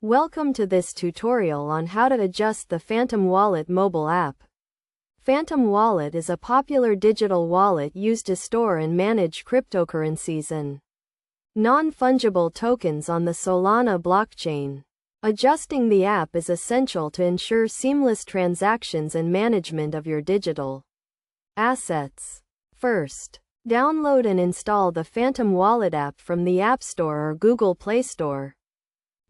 Welcome to this tutorial on how to adjust the Phantom Wallet mobile app. Phantom Wallet is a popular digital wallet used to store and manage cryptocurrencies and non-fungible tokens on the Solana blockchain. Adjusting the app is essential to ensure seamless transactions and management of your digital assets. First, download and install the Phantom Wallet app from the App Store or Google Play Store.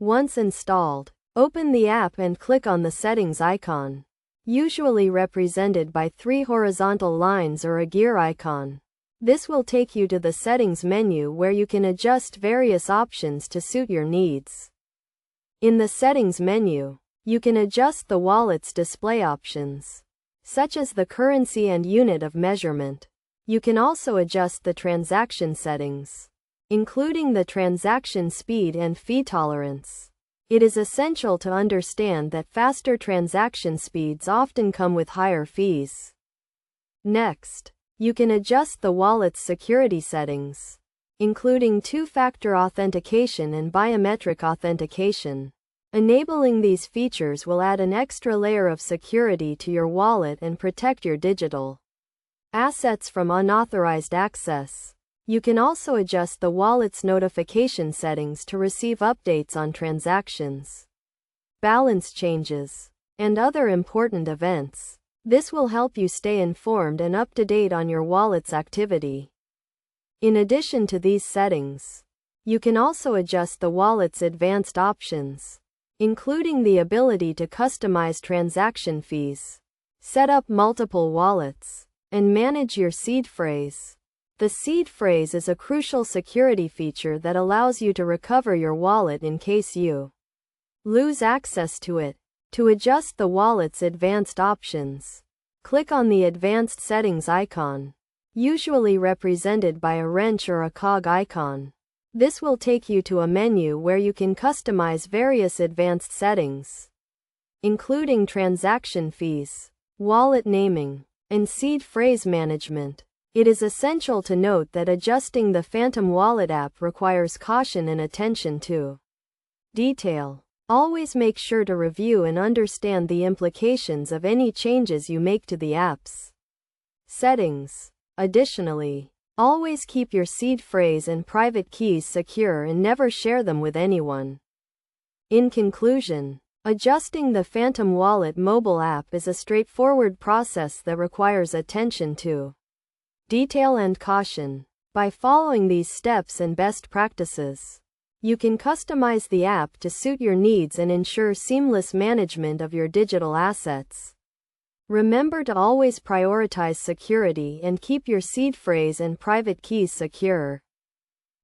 Once installed, open the app and click on the settings icon, usually represented by 3 horizontal lines or a gear icon. This will take you to the settings menu where you can adjust various options to suit your needs. In the settings menu, you can adjust the wallet's display options, such as the currency and unit of measurement. You can also adjust the transaction settings, including the transaction speed and fee tolerance. It is essential to understand that faster transaction speeds often come with higher fees. Next, you can adjust the wallet's security settings, including two-factor authentication and biometric authentication. Enabling these features will add an extra layer of security to your wallet and protect your digital assets from unauthorized access. You can also adjust the wallet's notification settings to receive updates on transactions, balance changes, and other important events. This will help you stay informed and up to date on your wallet's activity. In addition to these settings, you can also adjust the wallet's advanced options, including the ability to customize transaction fees, set up multiple wallets, and manage your seed phrase. The seed phrase is a crucial security feature that allows you to recover your wallet in case you lose access to it. To adjust the wallet's advanced options, click on the Advanced Settings icon, usually represented by a wrench or a cog icon. This will take you to a menu where you can customize various advanced settings, including transaction fees, wallet naming, and seed phrase management. It is essential to note that adjusting the Phantom Wallet app requires caution and attention to detail. Always make sure to review and understand the implications of any changes you make to the app's settings. Additionally, always keep your seed phrase and private keys secure and never share them with anyone. In conclusion, adjusting the Phantom Wallet mobile app is a straightforward process that requires attention to detail and caution. By following these steps and best practices, you can customize the app to suit your needs and ensure seamless management of your digital assets. Remember to always prioritize security and keep your seed phrase and private keys secure.